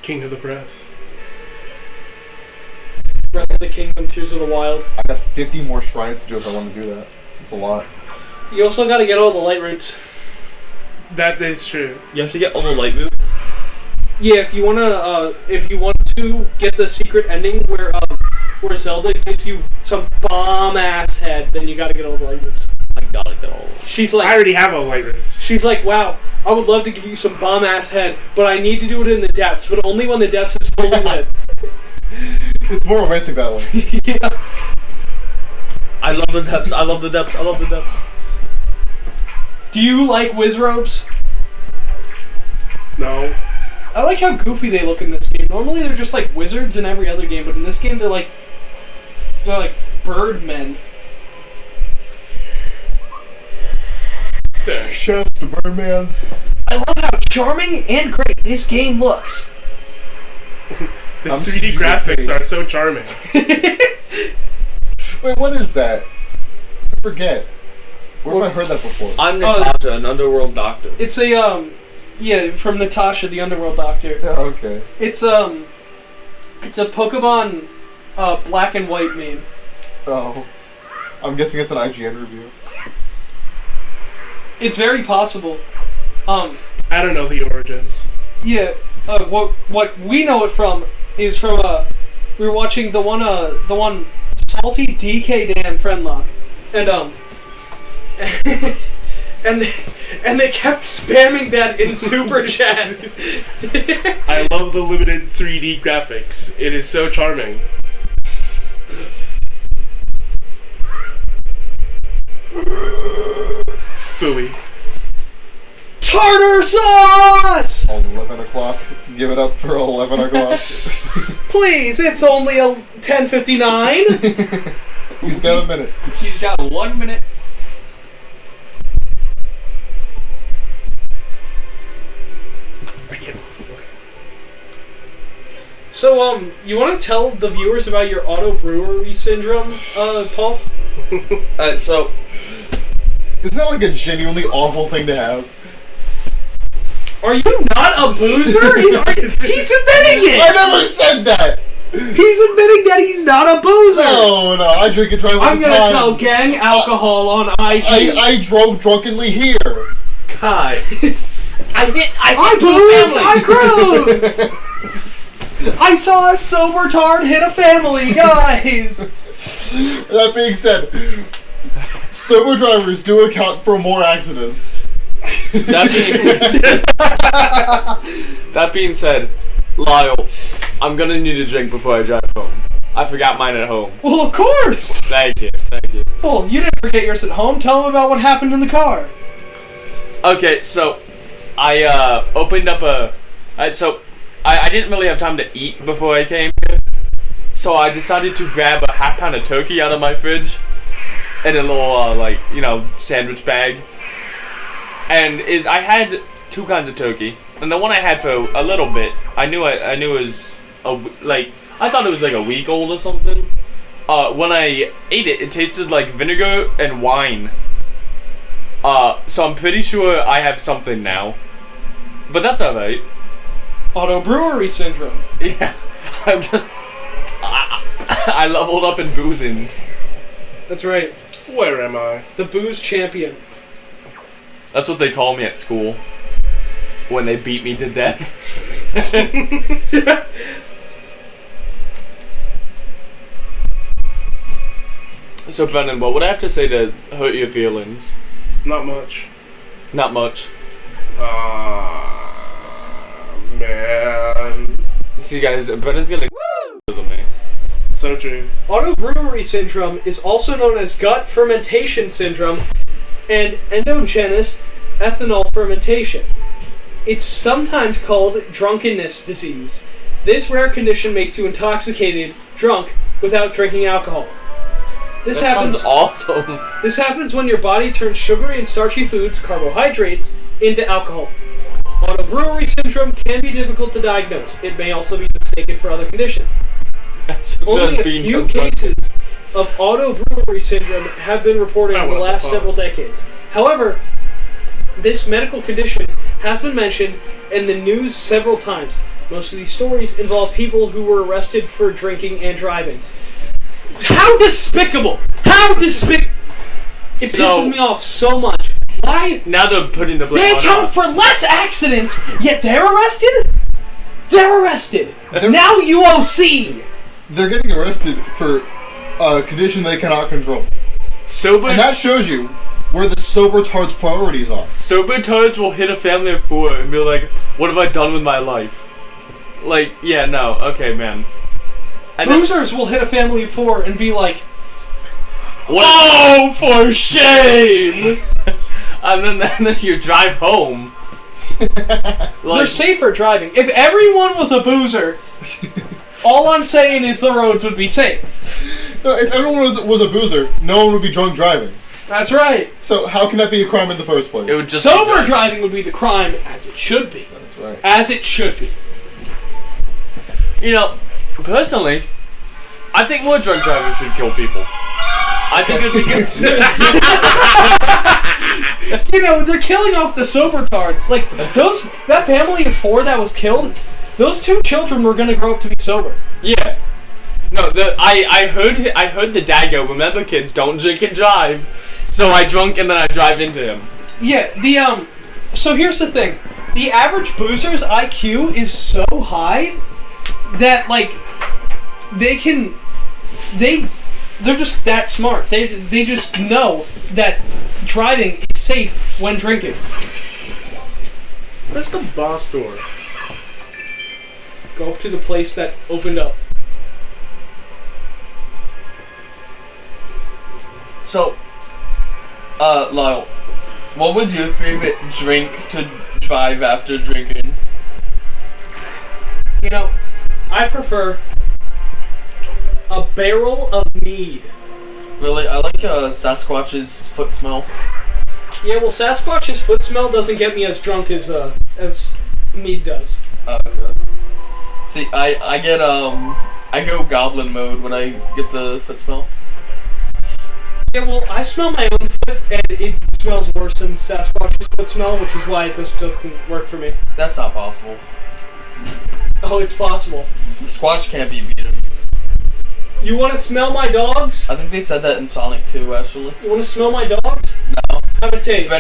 King of the Breath. Breath of the Kingdom, Tears of the Wild. I got 50 more shrines to do if I want to do that. It's a lot. You also got to get all the light roots. That is true. You have to get all the light roots? Yeah, if you want to get the secret ending where Zelda gives you some bomb-ass head, then you got to get all the light roots. I gotta get all of them. She's like... I already have all the light roots. She's like, wow, I would love to give you some bomb-ass head, but I need to do it in the depths, but only when the depths is fully lit. It's more romantic that way. Yeah. I love the depths. I love the depths. I love the depths. Do you like whiz robes? No. I like how goofy they look in this game. Normally they're just like wizards in every other game, but in this game they're like bird men. Chef the Birdman. I love how charming and great this game looks. The 3D graphics are so charming. Wait, what is that? I forget. Where have I heard that before? I'm Natasha, an underworld doctor. It's a from Natasha, the Underworld Doctor. Oh, okay. It's a Pokemon black and white meme. Oh. I'm guessing it's an IGN review. It's very possible. I don't know the origins. Yeah. What we know it from is from we were watching the one Salty DK Dan Friendlock, and and they kept spamming that in super chat. I love the limited 3D graphics. It is so charming. Phooey. Tartar sauce! 11 o'clock. Give it up for 11 o'clock. Please, it's only 10:59. He's got a minute. He's got 1 minute. I can't. So, you want to tell the viewers about your auto brewery syndrome, Paul? So Isn't that like a genuinely awful thing to have? Are you not a boozer? He's admitting it! I never said that! He's admitting that he's not a boozer! No, I drink and drive all I'm the gonna time. tell gang alcohol on IG. I drove drunkenly here. God. I cruised! I saw a sober tard hit a family, guys! That being said, sober drivers do account for more accidents. That being said, Lyle, I'm gonna need a drink before I drive home. I forgot mine at home. Well, of course! Thank you. Well, you didn't forget yours at home. Tell them about what happened in the car. Okay, so I opened up I didn't really have time to eat before I came here, so I decided to grab a half-pound of turkey out of my fridge in a little sandwich bag. And I had two kinds of turkey, and the one I had for a little bit, I knew it was I thought it was like a week old or something. When I ate it, it tasted like vinegar and wine. So I'm pretty sure I have something now, but that's alright. Auto brewery syndrome. Yeah, I leveled up in boozing. That's right. Where am I? The booze champion. That's what they call me at school when they beat me to death. So Brennan, what would I have to say to hurt your feelings? Not much. Not much. Man. See guys, Brennan's gonna on me. So true. Auto brewery syndrome is also known as gut fermentation syndrome and endogenous ethanol fermentation. It's sometimes called drunkenness disease. This rare condition makes you intoxicated, drunk, without drinking alcohol. This happens awesome. This happens when your body turns sugary and starchy foods, carbohydrates, into alcohol. Auto brewery syndrome can be difficult to diagnose. It may also be mistaken for other conditions. Only a few cases of auto brewery syndrome have been reported in the last several decades. However, this medical condition has been mentioned in the news several times. Most of these stories involve people who were arrested for drinking and driving. How despicable! How despicable! It pisses me off so much. Why? Now they're putting the blame They on account us. for less accidents, yet they're arrested? They're arrested. They're- Now UOC! They're getting arrested for a condition they cannot control. Sober, And that shows you where the sober tards' priorities are. sober tards will hit a family of 4 and be like, what have I done with my life? Like, yeah, no, okay, man. And then, Boozers will hit a family of 4 and be like, what oh, for shame! and then you drive home. They're Like, safer driving. If everyone was a boozer, all I'm saying is the roads would be safe. No, if everyone was a boozer, no one would be drunk driving. That's right. So how can that be a crime in the first place? it would just be Sober driving would be the crime, as it should be. That's right. As it should be. You know, personally, I think more drunk drivers should kill people. I think it'd be good. You know, they're killing off the sober tards. Like, that family of 4 that was killed, those 2 children were gonna grow up to be sober. Yeah. No, I heard the dad go, remember kids, don't drink and drive. So I drunk and then I drive into him. Yeah, so here's the thing. The average boozer's IQ is so high that, like, they're just that smart. They just know that driving is safe when drinking. Where's the boss door? Go up to the place that opened up. So, Lyle, what was your favorite drink to drive after drinking? You know, I prefer a barrel of mead. Really, I like Sasquatch's foot smell. Yeah, well, Sasquatch's foot smell doesn't get me as drunk as mead does. Okay. See, I get I go goblin mode when I get the foot smell. Yeah, well, I smell my own foot, and it smells worse than Sasquatch's foot smell, which is why this doesn't work for me. That's not possible. Oh, it's possible. The Squatch can't be beaten. You want to smell my dogs? I think they said that in Sonic 2, actually. You want to smell my dogs? No. Have a taste.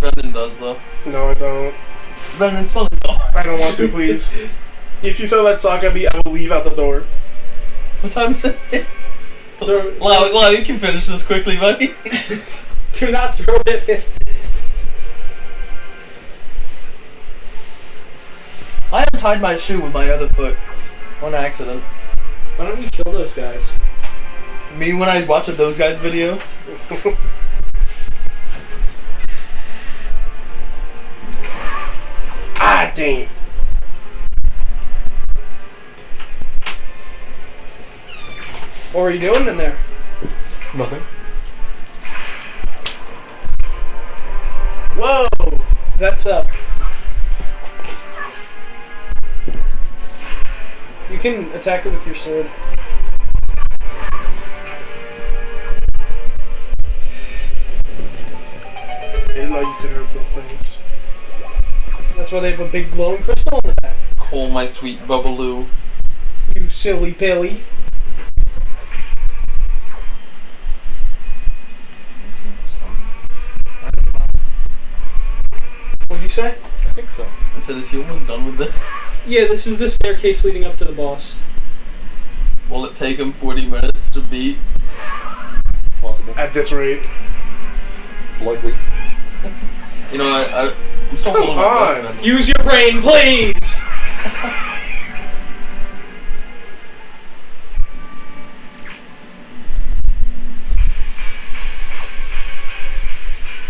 Brendan does, though. No, I don't. Brendan, smell his dog. I don't want to, please. If you throw that sock at me, I will leave out the door. What time is it? Lyle, you can finish this quickly, buddy. Do not throw it in. I untied my shoe with my other foot. On accident. Why don't you kill those guys? Me when I watched a Those Guys video? Ah, dang it. What were you doing in there? Nothing. Whoa! That's You can attack it with your sword. I didn't know you could hurt those things. That's why they have a big glowing crystal on the back. Call my sweet Bubbaloo. You silly Billy. What'd you say? I think so. I said, is he almost done with this? Yeah, this is the staircase leading up to the boss. Will it take him 40 minutes to beat? Possible. At this rate. It's likely. You know, I'm still Come holding my on. breath, man. Use your brain, please!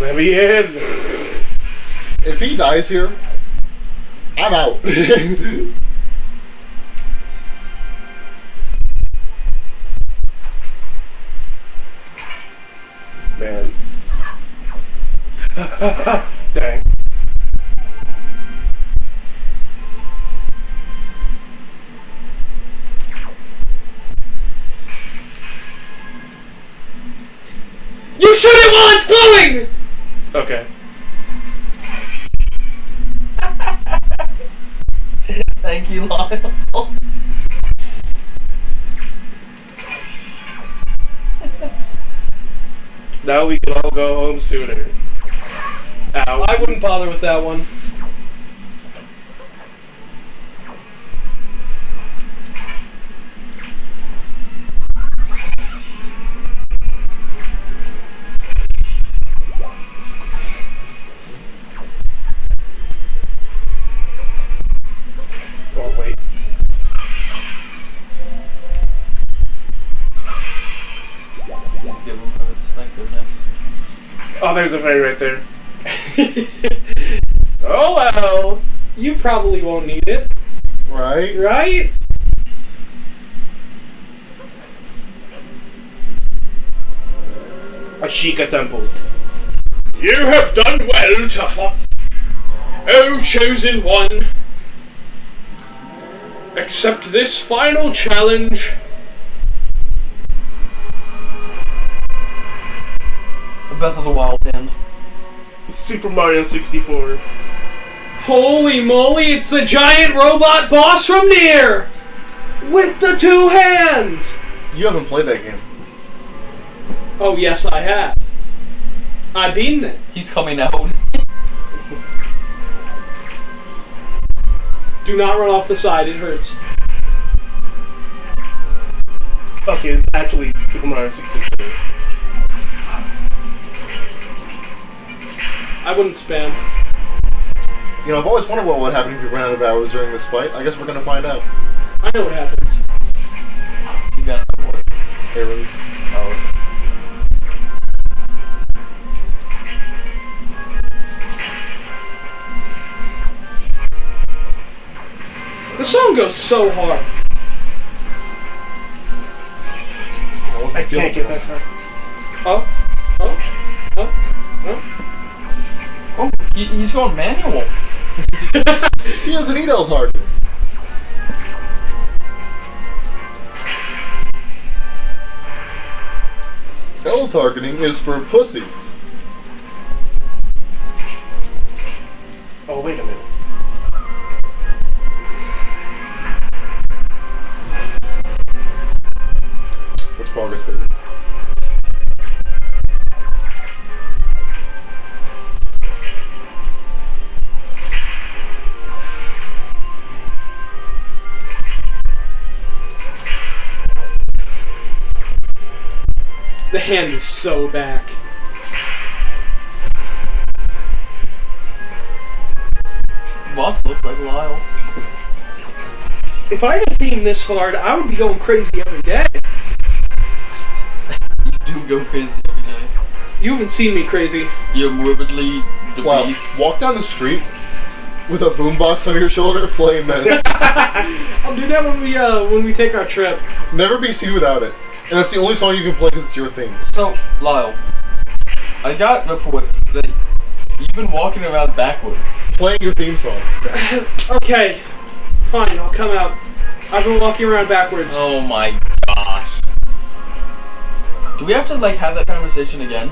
Let me in. If he dies here, I'm out. Man. Dang. You shoot it while it's glowing! Okay. Thank Lucky Lyle. Now we can all go home sooner. Ow. I wouldn't bother with that one. Oh, wait. Give him notes, thank goodness. Oh, there's a fairy right there. Oh well. You probably won't need it, Right? right? Ashika Temple. You have done well to Oh, chosen one. Accept this final challenge. The Breath of the Wild Hand. Super Mario 64. Holy moly, it's the giant robot boss from Nier! With the two hands! You haven't played that game. Oh, yes, I have. I've beaten it. He's coming out. Do not run off the side, it hurts. Okay, it's actually Super Mario 64. I wouldn't spam. You know, I've always wondered what would happen if you ran out of hours during this fight. I guess we're gonna find out. I know what happens. You got what? Arrows. Oh. The song goes so hard. I can't get that card. Oh, oh, oh, oh. Oh, he's going manual. He doesn't need L targeting. L targeting is for pussies. Oh, wait a minute. What's progress, baby? The hand is so back. Boss looks like Lyle. If I had a theme this hard, I would be going crazy every day. You do go crazy every day. You haven't seen me crazy. You're morbidly the Wow, beast. walk down the street with a boombox on your shoulder playing this. I'll do that when we take our trip. Never be seen without it. And that's the only song you can play because it's your theme. So, Lyle, I got reports that you've been walking around backwards. Playing your theme song. Okay, fine, I'll come out. I've been walking around backwards. Oh my gosh. Do we have to, like, have that conversation again?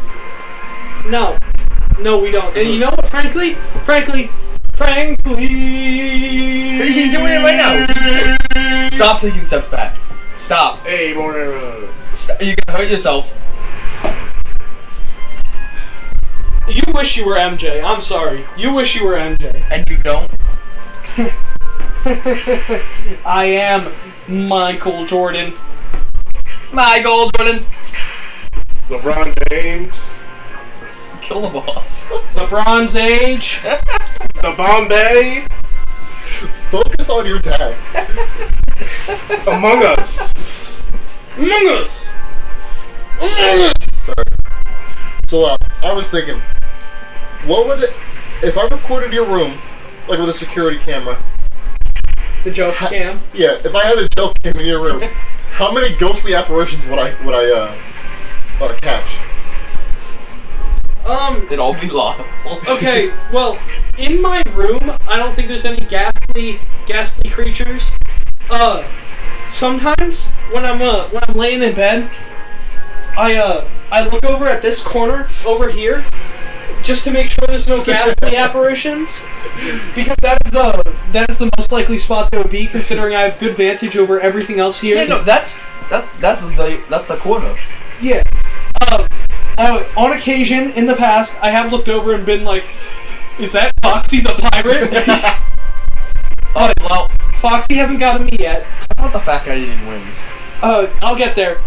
No. No, we don't. And you know what, frankly? He's doing it right now! Stop taking steps back. Stop. Hey, more arrows. Stop. You're gonna hurt yourself. You wish you were MJ. I'm sorry. You wish you were MJ. And you don't? I am Michael Jordan. Michael Jordan! LeBron James. Kill the boss. The Bronze Age. The Bombay. Focus on your task. Among Us. Among Us. Sorry. So, I was thinking, what would it, if I recorded your room, like with a security camera? The joke cam. Yeah, if I had a joke cam in your room, how many ghostly apparitions would I catch? It'd all be Lyle. Okay, well, in my room, I don't think there's any ghastly creatures. Sometimes when I'm laying in bed, I look over at this corner over here, just to make sure there's no ghastly apparitions, because that is the most likely spot that would be, considering I have good vantage over everything else here. Yeah, no, that's the corner. Yeah. On occasion, in the past, I have looked over and been like, "Is that Foxy the pirate?" Well, Foxy hasn't gotten me yet. how about the fat guy eating wings? I'll get there.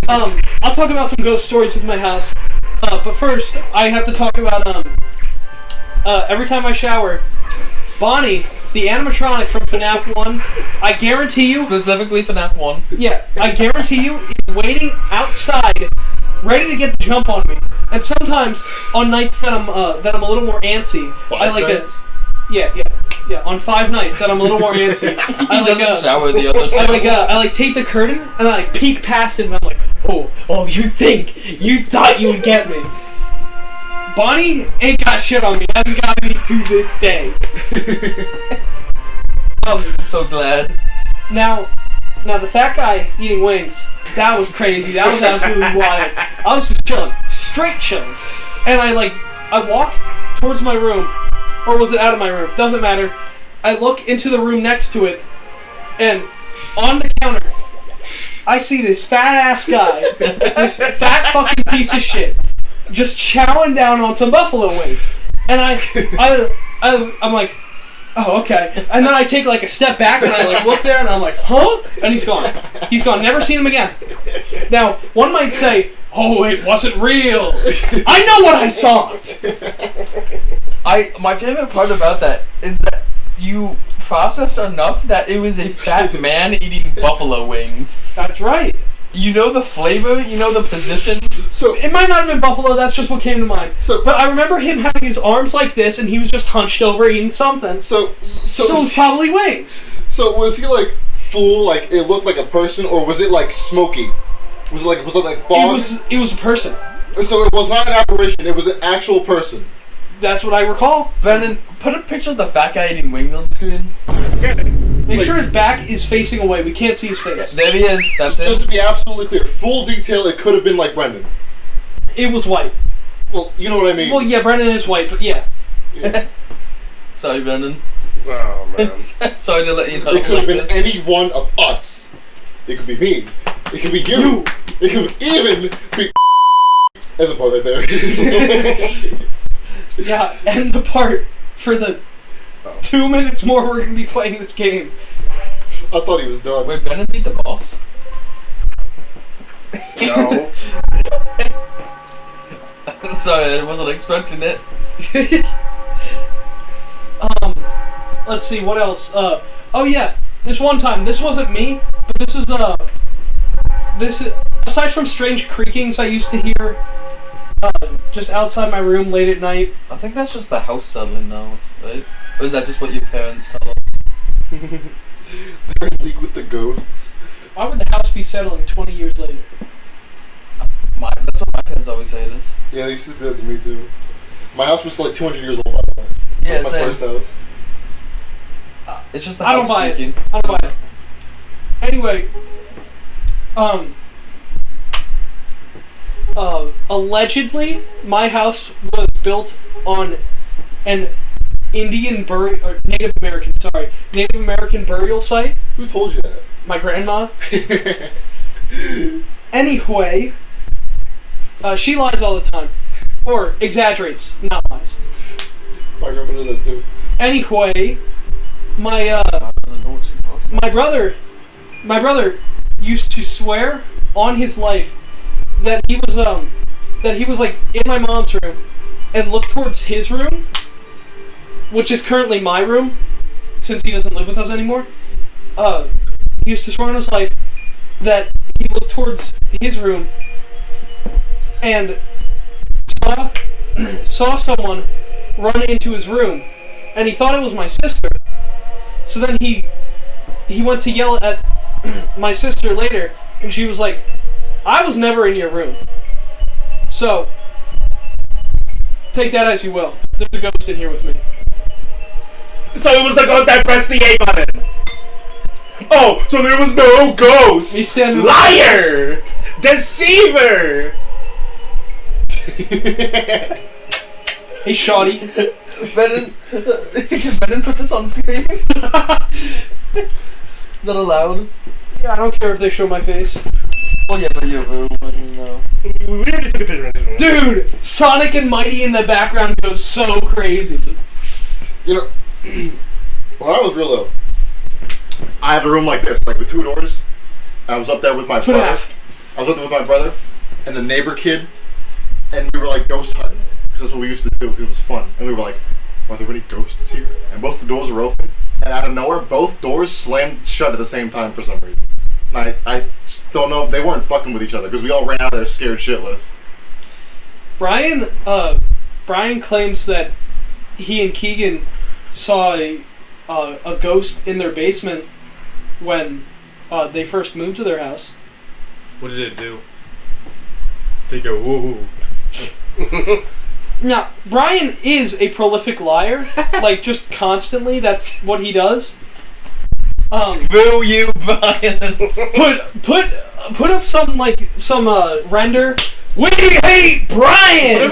I'll talk about some ghost stories with my house. But first, I have to talk about, every time I shower, Bonnie, the animatronic from FNAF 1, I guarantee you... Specifically FNAF 1. Yeah, I guarantee you, is waiting outside, ready to get the jump on me. And sometimes, on nights that I'm a little more antsy, I like it. Yeah, on 5 nights that I'm a little more antsy, I shower the other time. I take the curtain and I peek past it and I'm like, oh, you thought you would get me. Bonnie ain't got shit on me, hasn't got me to this day. So glad. Now the fat guy eating wings, that was crazy, that was absolutely wild. I was just chilling, straight chilling. And I walk towards my room. Or was it out of my room? Doesn't matter. I look into the room next to it, and on the counter, I see this fat-ass guy, this fat fucking piece of shit, just chowing down on some buffalo wings. And I'm like, oh, okay. And then I take like a step back, and I look there, and I'm like, huh? And he's gone. He's gone. Never seen him again. Now, one might say, oh, it wasn't real. I know what I saw. My favorite part about that is that you processed enough that it was a fat man eating buffalo wings. That's right. You know the flavor, you know the position. So it might not have been buffalo, that's just what came to mind. But I remember him having his arms like this and he was just hunched over eating something. So it was probably wings. So was he like full, like it looked like a person, or was it like smoky? Was it like fog? It was a person. So it was not an apparition, it was an actual person. That's what I recall. Brennan, put a picture of the fat guy eating wings on the screen. Make sure his back is facing away. We can't see his face. There he is. That's it. Just to be absolutely clear, full detail, it could have been like Brendan. It was white. Well, you know what I mean. Well, yeah, Brendan is white, but yeah. Sorry, Brendan. Oh, man. Sorry to let you know. It could have been any one of us. It could be me. It could be you. It could even be and the part right there. Yeah, and the part for the 2 minutes more we're going to be playing this game. I thought he was done. Wait, Brennan beat the boss? No. Sorry, I wasn't expecting it. Let's see, what else? Oh yeah, this one time, this wasn't me, but this is, aside from strange creakings I used to hear, just outside my room late at night. I think that's just the house settling now, right? Or is that just what your parents tell us? They're in league with the ghosts. Why would the house be settling 20 years later? That's what my parents always say it is. Yeah, they used to do that to me too. My house was like 200 years old by the way. Yeah, my same. first house. It's just the I don't house buy speaking. it. I don't buy it. Anyway, allegedly, my house was built on an Native American burial site. Who told you that? My grandma. Anyway, she lies all the time. Or exaggerates, not lies. My grandma did that too. Anyway, my brother used to swear on his life that he was like in my mom's room and looked towards his room, which is currently my room since he doesn't live with us anymore. He used to swear on his life that he looked towards his room and saw someone run into his room, and he thought it was my sister. So then he went to yell at my sister later, and she was like, I was never in your room. So, take that as you will. There's a ghost in here with me. So it was the ghost that pressed the A button. Oh, so there was no ghost. He's standing. Hey, Shawty. Brennan, can Brennan put this on screen? Is that allowed? Yeah, I don't care if they show my face. Oh yeah, but you know. We already took a picture, didn't we? Dude, Sonic and Mighty in the background goes so crazy. You know, when I was real little, I had a room like this, like with 2 doors. I was up there with my Foot and a brother. half. I was up there with my brother and the neighbor kid, and we were like ghost hunting because that's what we used to do because it was fun. And we were like, "Are there any ghosts here?" And both the doors were open, and out of nowhere, both doors slammed shut at the same time for some reason. And I don't know. They weren't fucking with each other because we all ran out there scared shitless. Brian claims that he and Keegan saw a ghost in their basement when they first moved to their house. What did it do? They go, whoa. Now, Brian is a prolific liar, like just constantly. That's what he does. Screw you, Brian. Put up some render. We hate Brian.